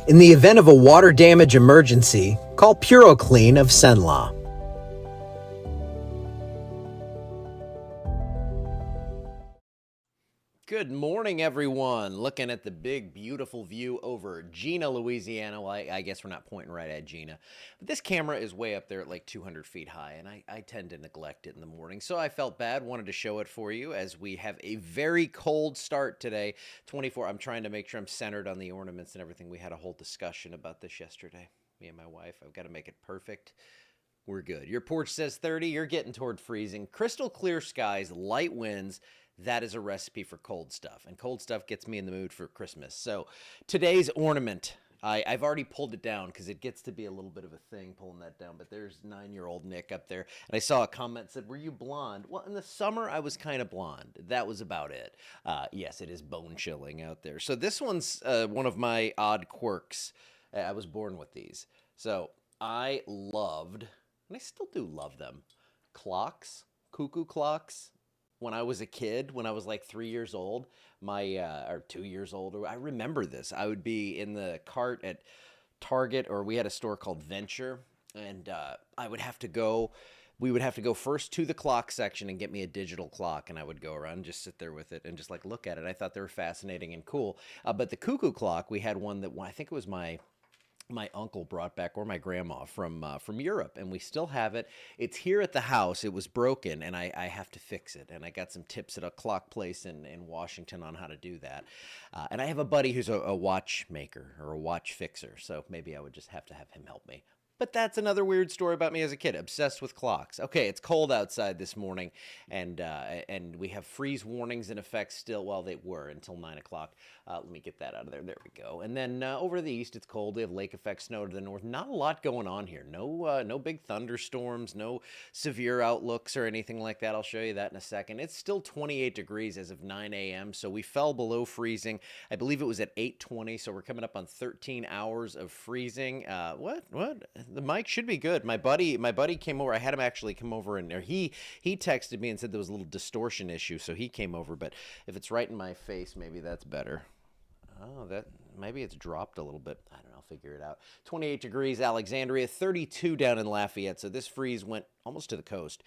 In the event of a water damage emergency, call PuroClean of Cenla. Good morning, everyone. Looking at the big, beautiful view over Gina, Louisiana. Well, I guess we're not pointing right at Gina. But this camera is way up there at like 200 feet high, and I tend to neglect it in the morning. So I felt bad, wanted to show it for you as we have a very cold start today. 24, I'm trying to make sure I'm centered on the ornaments and everything. We had a whole discussion about this yesterday, me and my wife. I've got to make it perfect. We're good. Your porch says 30. You're getting toward freezing. Crystal clear skies, light winds. That is a recipe for cold stuff. And cold stuff gets me in the mood for Christmas. So today's ornament, I've already pulled it down because it gets to be a little bit of a thing pulling that down. But there's 9-year-old Nick up there. And I saw a comment that said, were you blonde? Well, in the summer, I was kind of blonde. That was about it. Yes, it is bone chilling out there. So this one's one of my odd quirks. I was born with these. So I loved, and I still do love them, clocks, cuckoo clocks. When I was a kid, when I was like 3 years old, or 2 years old, I remember this. I would be in the cart at Target, or we had a store called Venture, and we would have to go first to the clock section and get me a digital clock, and I would go around and just sit there with it and just like look at it. I thought they were fascinating and cool. But the cuckoo clock, we had one that I think it was my uncle brought back, or my grandma from Europe, and we still have it. It's here at the house. It was broken, and I have to fix it. And I got some tips at a clock place in Washington on how to do that. And I have a buddy who's a watchmaker or a watch fixer, so maybe I would just have to have him help me. But that's another weird story about me as a kid, obsessed with clocks. Okay, it's cold outside this morning, and we have freeze warnings in effect still. Well, they were until 9 o'clock. Let me get that out of there. There we go. And then over to the east, it's cold. We have lake effect snow to the north. Not a lot going on here. No big thunderstorms, no severe outlooks or anything like that. I'll show you that in a second. It's still 28 degrees as of 9 a.m., so we fell below freezing. I believe it was at 8:20, so we're coming up on 13 hours of freezing. What? The mic should be good. My buddy came over. I had him actually come over, and he texted me and said there was a little distortion issue, so he came over. But if it's right in my face, maybe that's better. Oh, maybe it's dropped a little bit. I don't know. I'll figure it out. 28 degrees, Alexandria. 32 down in Lafayette. So this freeze went almost to the coast.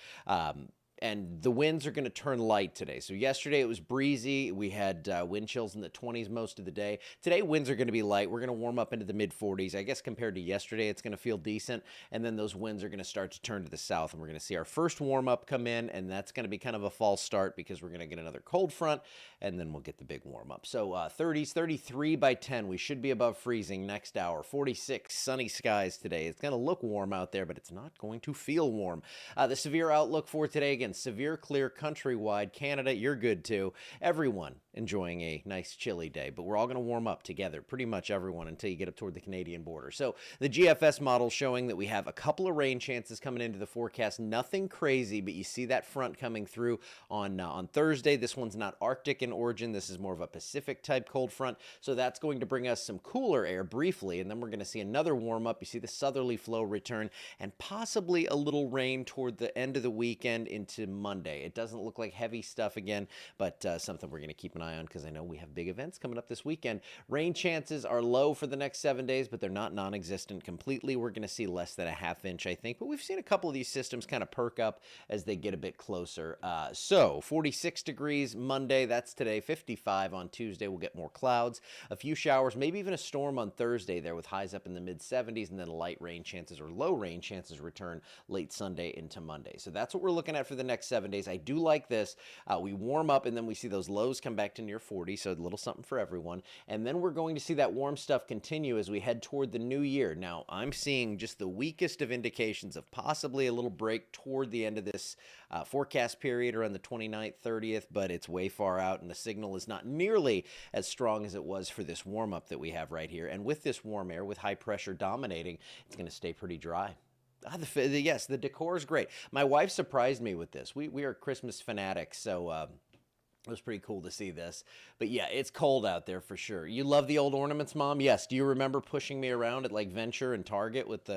And the winds are going to turn light today. So yesterday it was breezy. We had wind chills in the 20s most of the day. Today winds are going to be light. We're going to warm up into the mid-40s. I guess compared to yesterday, it's going to feel decent. And then those winds are going to start to turn to the south. And we're going to see our first warm-up come in. And that's going to be kind of a false start because we're going to get another cold front. And then we'll get the big warm-up. So 30s, 33 by 10. We should be above freezing next hour. 46, sunny skies today. It's going to look warm out there, but it's not going to feel warm. The severe outlook for today, again, severe clear countrywide. Canada, you're good too. Everyone enjoying a nice chilly day, but we're all going to warm up together, pretty much everyone, until you get up toward the Canadian border. So the GFS model showing that we have a couple of rain chances coming into the forecast. Nothing crazy, but you see that front coming through on Thursday. This one's not Arctic in origin. This is more of a Pacific type cold front. So that's going to bring us some cooler air briefly, and then we're going to see another warm up. You see the southerly flow return and possibly a little rain toward the end of the weekend into Monday. It doesn't look like heavy stuff again, but something we're going to keep an eye on because I know we have big events coming up this weekend. Rain chances are low for the next 7 days, but they're not non-existent completely. We're going to see less than a half inch, I think, but we've seen a couple of these systems kind of perk up as they get a bit closer. So 46 degrees Monday, that's today. 55 on Tuesday. We'll get more clouds, a few showers, maybe even a storm on Thursday there with highs up in the mid-70s, and then light rain chances or low rain chances return late Sunday into Monday. So that's what we're looking at for the next 7 days. I do like this. We warm up, and then we see those lows come back to near 40, so a little something for everyone. And then we're going to see that warm stuff continue as we head toward the new year. Now, I'm seeing just the weakest of indications of possibly a little break toward the end of this forecast period around the 29th, 30th, but it's way far out, and the signal is not nearly as strong as it was for this warm-up that we have right here. And with this warm air, with high pressure dominating, it's going to stay pretty dry. Yes, the decor is great. My wife surprised me with this. We are Christmas fanatics, so It was pretty cool to see this. But yeah, it's cold out there for sure. You love the old ornaments, Mom? Yes. Do you remember pushing me around at like Venture and Target with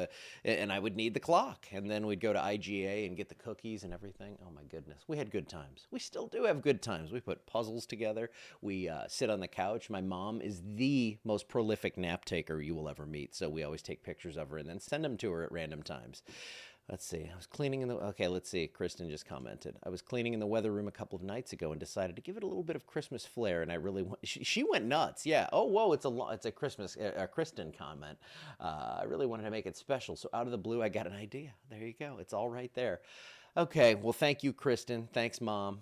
and I would need the clock. And then we'd go to IGA and get the cookies and everything. Oh my goodness. We had good times. We still do have good times. We put puzzles together. We sit on the couch. My mom is the most prolific nap taker you will ever meet. So we always take pictures of her and then send them to her at random times. Let's see. I was cleaning in the. Okay, let's see. Kristen just commented. I was cleaning in the weather room a couple of nights ago and decided to give it a little bit of Christmas flair, and I really want. She went nuts. Yeah. Oh, whoa! It's a Christmas. Kristen comment. I really wanted to make it special, so out of the blue, I got an idea. There you go. It's all right there. Okay. Well, thank you, Kristen. Thanks, Mom.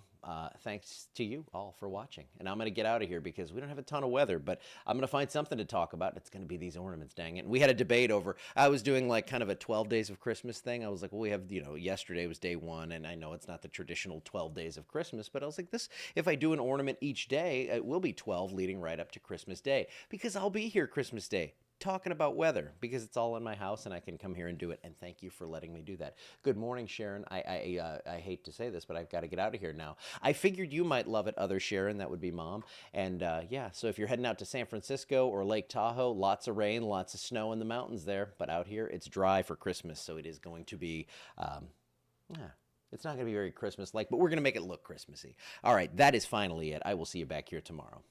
Thanks to you all for watching. And I'm going to get out of here because we don't have a ton of weather, but I'm going to find something to talk about. It's going to be these ornaments, dang it. And we had a debate over, I was doing like kind of a 12 days of Christmas thing. I was like, well, we have, yesterday was day one, and I know it's not the traditional 12 days of Christmas, but I was like, if I do an ornament each day, it will be 12 leading right up to Christmas Day because I'll be here Christmas Day talking about weather because it's all in my house and I can come here and do it. And thank you for letting me do that. Good morning, Sharon. I hate to say this, but I've got to get out of here now. I figured you might love it, other Sharon. That would be Mom. And yeah, so if you're heading out to San Francisco or Lake Tahoe, lots of rain, lots of snow in the mountains there. But out here, it's dry for Christmas, so it is going to be. Yeah, it's not going to be very Christmas-like, but we're going to make it look Christmassy. All right, that is finally it. I will see you back here tomorrow.